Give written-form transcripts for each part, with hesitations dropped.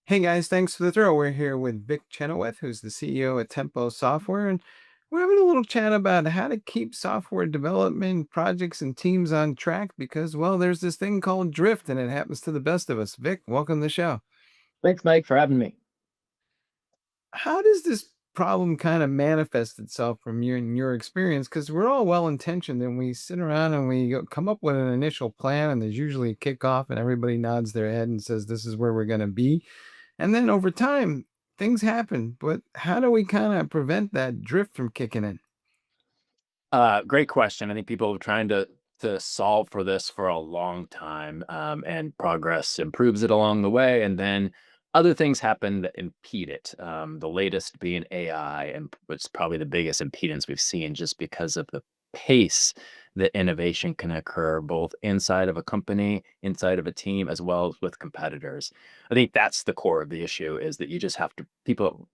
Hey guys, thanks for the throw. We're here with Vic Chynoweth, who's the CEO at Tempo Software, and we're having a little chat about how to keep software development projects and teams on track because, well, there's this thing called drift and it happens to the best of us. Vic, welcome to the show. Thanks, Mike, for having me. How does this problem kind of manifest itself from your experience? Because we're all well intentioned and we sit around and come up with an initial plan, and there's usually a kickoff, and everybody nods their head and says, "This is where we're going to be." And then over time, things happen. But how do we kind of prevent that drift from kicking in? Great question. I think people are trying to solve for this for a long time, and progress improves it along the way, and then other things happen that impede it. The latest being AI, and what's probably the biggest impedance we've seen, just because of the pace that innovation can occur, both inside of a company, inside of a team, as well as with competitors. I think that's the core of the issue: is that you just have to people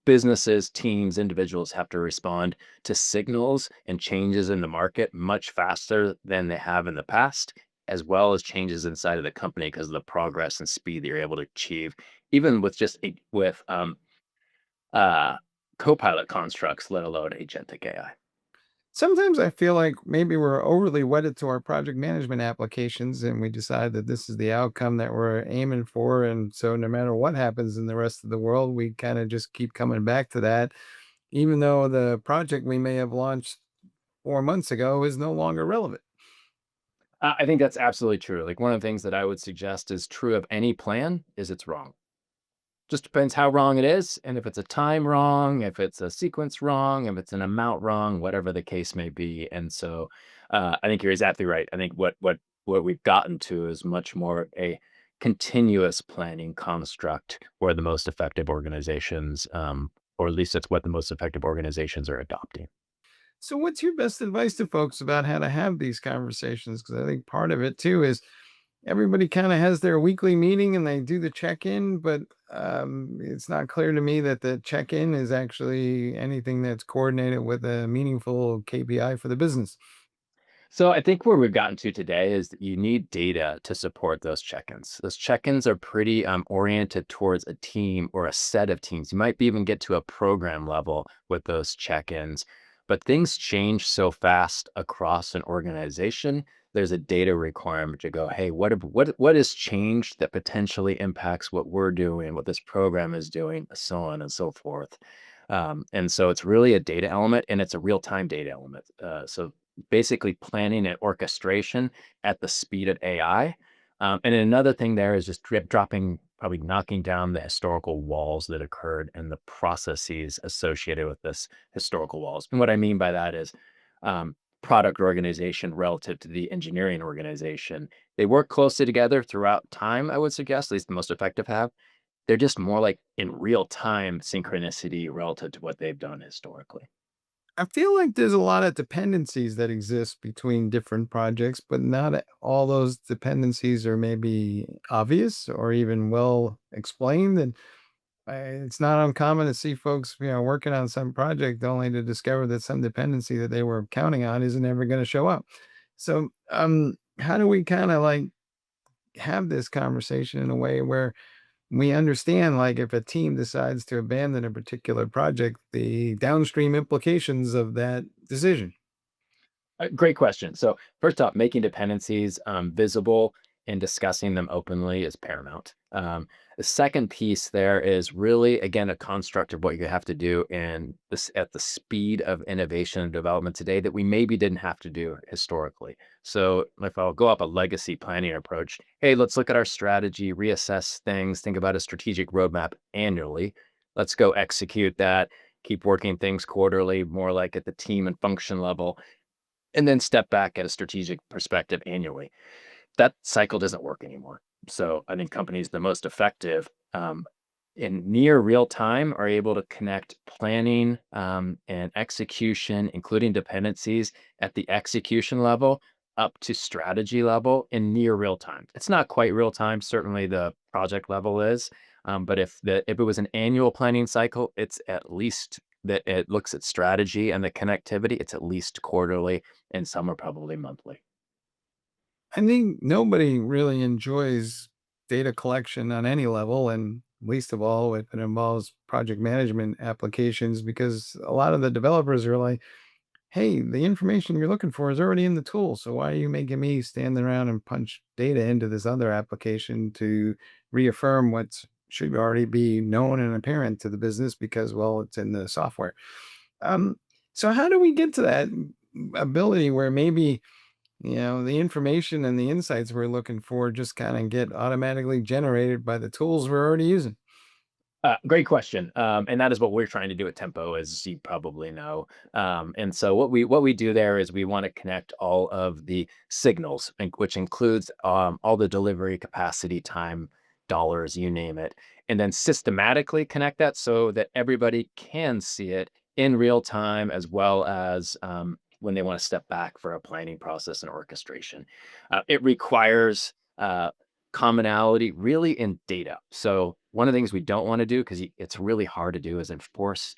businesses, teams, individuals have to respond to signals and changes in the market much faster than they have in the past, as well as changes inside of the company because of the progress and speed that you're able to achieve, even with uh, co-pilot constructs, let alone agentic AI. Sometimes I feel like maybe we're overly wedded to our project management applications and we decide that this is the outcome that we're aiming for. And so no matter what happens in the rest of the world, we kind of just keep coming back to that, even though the project we may have launched 4 months ago is no longer relevant. I think that's absolutely true. Like, one of the things that I would suggest is true of any plan is it's wrong. Just depends how wrong it is, and if it's a time wrong, if it's a sequence wrong, if it's an amount wrong, whatever the case may be. And so, I think you're exactly right. I think what we've gotten to is much more a continuous planning construct where the most effective organizations, or at least it's what the most effective organizations are adopting. So, what's your best advice to folks about how to have these conversations? Because I think part of it too is everybody kind of has their weekly meeting and they do the check in, but it's not clear to me that the check in is actually anything that's coordinated with a meaningful KPI for the business. So I think where we've gotten to today is that you need data to support those check-ins. Those check-ins are pretty oriented towards a team or a set of teams. You might even get to a program level with those check-ins, but things change so fast across an organization. There's a data requirement to go, hey, what has changed that potentially impacts what we're doing, what this program is doing, so on and so forth. And so it's really a data element, and it's a real-time data element. So basically planning and orchestration at the speed of AI. And another thing there is just dropping, probably knocking down the historical walls that occurred and the processes associated with this historical walls. And what I mean by that is, product organization relative to the engineering organization. They work closely together throughout time, I would suggest, at least the most effective have. They're just more like in real time synchronicity relative to what they've done historically. I feel like there's a lot of dependencies that exist between different projects, but not all those dependencies are maybe obvious or even well explained. And it's not uncommon to see folks, working on some project only to discover that some dependency that they were counting on isn't ever going to show up. So, how do we kind of like have this conversation in a way where we understand, like, if a team decides to abandon a particular project, the downstream implications of that decision? Great question. So first off, making dependencies visible and discussing them openly is paramount. The second piece there is really, again, a construct of what you have to do in this at the speed of innovation and development today that we maybe didn't have to do historically. So if I'll go up a legacy planning approach, hey, let's look at our strategy, reassess things, think about a strategic roadmap annually. Let's go execute that, keep working things quarterly, more like at the team and function level, and then step back at a strategic perspective annually. That cycle doesn't work anymore. So I think companies the most effective, in near real time, are able to connect planning, and execution, including dependencies at the execution level up to strategy level in near real time. It's not quite real time. Certainly the project level is. But if it was an annual planning cycle, it's at least that it looks at strategy and the connectivity, it's at least quarterly, and some are probably monthly. I think nobody really enjoys data collection on any level, and least of all if it involves project management applications, because a lot of the developers are like, hey, the information you're looking for is already in the tool. So why are you making me stand around and punch data into this other application to reaffirm what should already be known and apparent to the business because, well, it's in the software. Um, so how do we get to that ability where maybe, the information and the insights we're looking for just kind of get automatically generated by the tools we're already using? Great question, and that is what we're trying to do at Tempo, as you probably know. And so what we do there is we want to connect all of the signals, which includes all the delivery capacity, time, dollars, you name it, and then systematically connect that so that everybody can see it in real time, as well as when they want to step back for a planning process and orchestration. It requires commonality really in data. So one of the things we don't want to do, because it's really hard to do, is enforce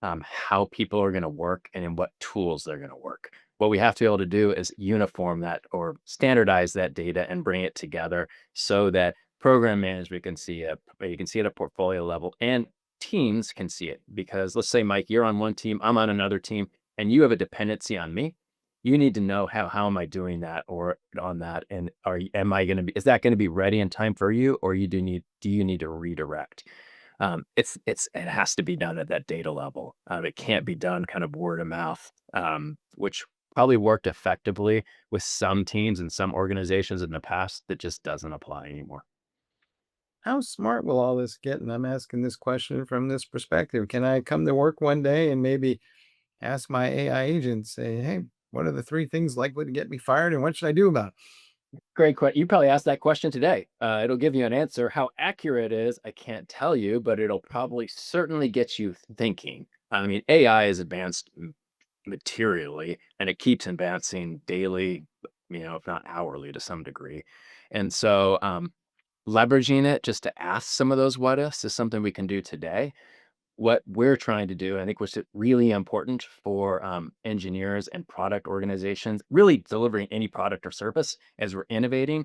how people are going to work and in what tools they're going to work. What we have to be able to do is uniform that or standardize that data and bring it together so that program management can see it. You can see it at portfolio level and teams can see it. Because let's say, Mike, you're on one team, I'm on another team, and you have a dependency on me. You need to know how am I doing that or on that, and am I going to be is that going to be ready in time for you, or do you need to redirect? It has to be done at that data level. It can't be done kind of word of mouth, which probably worked effectively with some teams and some organizations in the past. That just doesn't apply anymore. How smart will all this get? And I'm asking this question from this perspective. Can I come to work one day and maybe ask my AI agent, say, hey, what are the three things likely to get me fired and what should I do about it? Great question. You probably asked that question today. It'll give you an answer. How accurate it is, I can't tell you, but it'll probably certainly get you thinking. I mean, AI is advanced materially, and it keeps advancing daily, if not hourly to some degree. And so, leveraging it just to ask some of those what ifs is something we can do today. What we're trying to do, I think, was really important for engineers and product organizations, really delivering any product or service as we're innovating,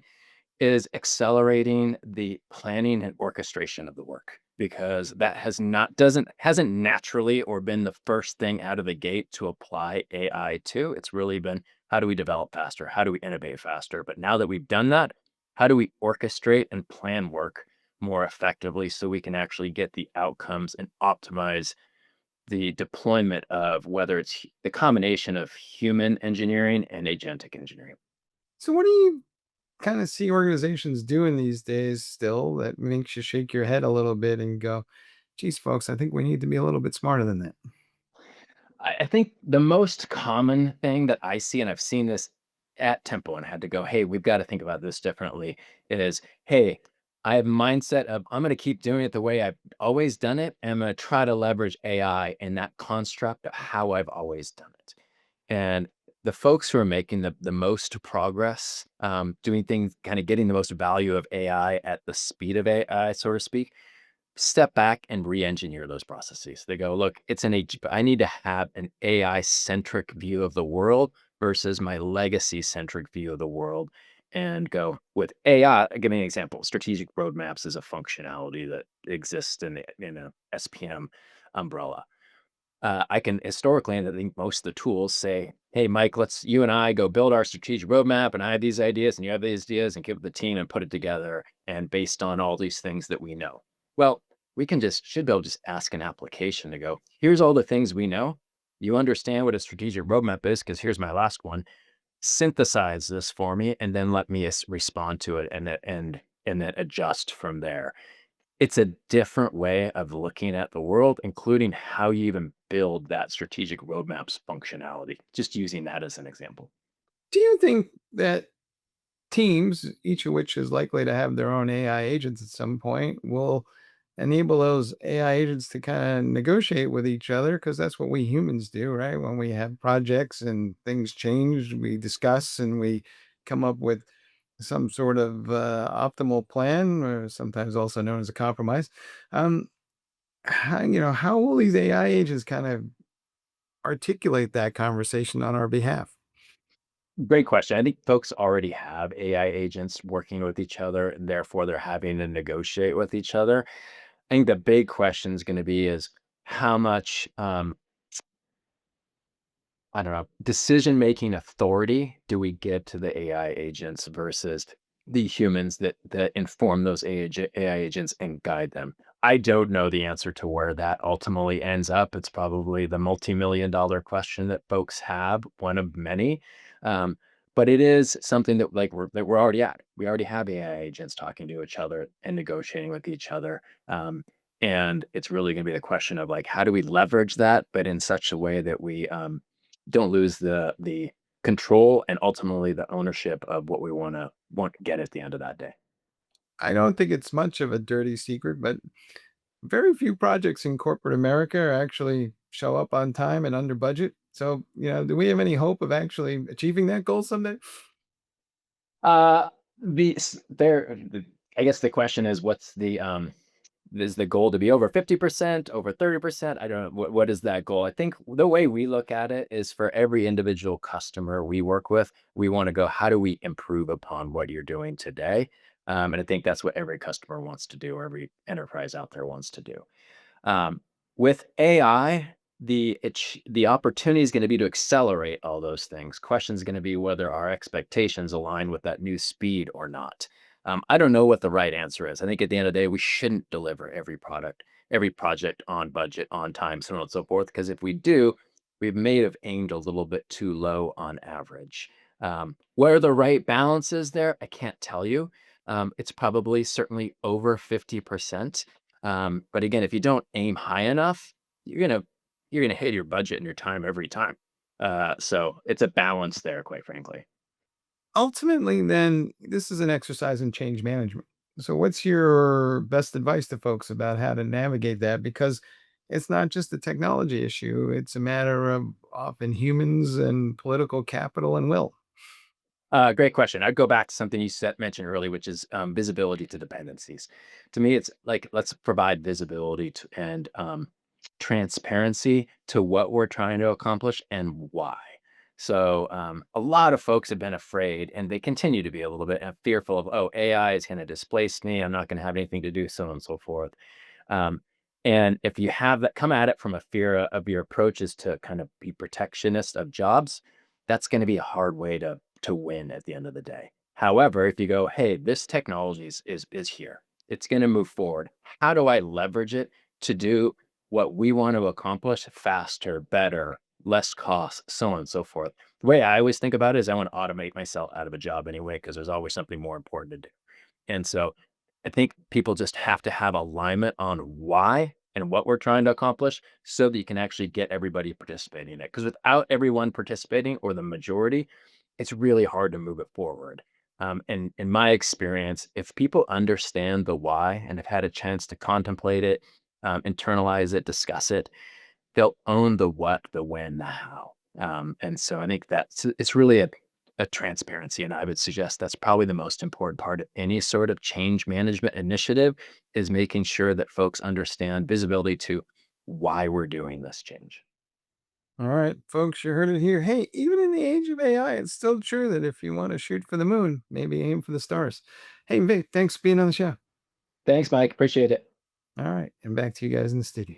is accelerating the planning and orchestration of the work, because that hasn't naturally or been the first thing out of the gate to apply AI to. It's really been, how do we develop faster? How do we innovate faster? But now that we've done that, how do we orchestrate and plan work more effectively so we can actually get the outcomes and optimize the deployment of, whether it's the combination of human engineering and agentic engineering? So, what do you kind of see organizations doing these days still that makes you shake your head a little bit and go, geez, folks, I think we need to be a little bit smarter than that? I think the most common thing that I see, and I've seen this at Tempo and had to go, hey, we've got to think about this differently, is, hey, I have a mindset of I'm going to keep doing it the way I've always done it. And I'm going to try to leverage AI in that construct of how I've always done it. And the folks who are making the most progress, doing things, kind of getting the most value of AI at the speed of AI, so to speak, step back and re-engineer those processes. They go, look, I need to have an AI centric view of the world versus my legacy centric view of the world. And go with AI. Give me an example. Strategic roadmaps is a functionality that exists in a SPM umbrella. I can historically, and I think most of the tools say, "Hey, Mike, you and I go build our strategic roadmap, and I have these ideas, and you have these ideas, and give the team and put it together, and based on all these things that we know." Well, we should be able to just ask an application to go, "Here's all the things we know. You understand what a strategic roadmap is, because here's my last one. Synthesize this for me, and then let me respond to it, and then adjust from there." It's a different way of looking at the world, including how you even build that strategic roadmaps functionality, just using that as an example. Do you think that teams, each of which is likely to have their own AI agents at some point, will enable those AI agents to kind of negotiate with each other? Because that's what we humans do, right? When we have projects and things change, we discuss and we come up with some sort of optimal plan, or sometimes also known as a compromise. Um, how will these AI agents kind of articulate that conversation on our behalf? Great question. I think folks already have AI agents working with each other, and therefore they're having to negotiate with each other. I think the big question is going to be is how much I don't know, decision-making authority do we give to the AI agents versus the humans that inform those AI agents and guide them? I don't know the answer to where that ultimately ends up. It's probably the multi-million dollar question that folks have, one of many. Um, but it is something that we're already at. We already have AI agents talking to each other and negotiating with each other. And it's really going to be the question of like, how do we leverage that, but in such a way that we don't lose the control and ultimately the ownership of what we want to get at the end of that day. I don't think it's much of a dirty secret, but very few projects in corporate America actually show up on time and under budget. So, do we have any hope of actually achieving that goal someday? Uh, the s- there, the, I guess the question is, what's the is the goal to be over 50%, over 30%? I don't know. What is that goal? I think the way we look at it is for every individual customer we work with, we want to go, how do we improve upon what you're doing today? And I think that's what every customer wants to do, or every enterprise out there wants to do. Um, with AI, the opportunity is going to be to accelerate all those things. Question is going to be whether our expectations align with that new speed or not. I don't know what the right answer is. I think at the end of the day, we shouldn't deliver every project on budget, on time, so on and so forth. Because if we do, we may have aimed a little bit too low on average. Where the right balance is there, I can't tell you. It's probably certainly over 50%. But again, if you don't aim high enough, you're gonna you're gonna hit your budget and your time every time. So it's a balance there, quite frankly. Ultimately, then, this is an exercise in change management. So, what's your best advice to folks about how to navigate that? Because it's not just a technology issue, it's a matter of often humans and political capital and will. Great question. I'd go back to something you said mentioned earlier, which is visibility to dependencies. To me, it's like let's provide visibility to, and transparency to what we're trying to accomplish and why. So a lot of folks have been afraid, and they continue to be a little bit fearful of, oh, AI is going to displace me. I'm not going to have anything to do, so on and so forth. Um, and if you have that, come at it from a fear of your approach is to kind of be protectionist of jobs, that's going to be a hard way to win at the end of the day. However, if you go, hey, this technology is here, it's going to move forward. How do I leverage it to do what we want to accomplish faster, better, less cost, so on and so forth? The way I always think about it is I want to automate myself out of a job anyway, because there's always something more important to do. And so I think people just have to have alignment on why and what we're trying to accomplish so that you can actually get everybody participating in it. Because without everyone participating or the majority, it's really hard to move it forward. And in my experience, if people understand the why and have had a chance to contemplate it, internalize it, discuss it, they'll own the what, the when, the how. And so I think it's really a transparency. And I would suggest that's probably the most important part of any sort of change management initiative is making sure that folks understand visibility to why we're doing this change. All right, folks, you heard it here. Hey, even in the age of AI, it's still true that if you want to shoot for the moon, maybe aim for the stars. Hey, Vic, thanks for being on the show. Thanks, Mike. Appreciate it. All right, and back to you guys in the studio.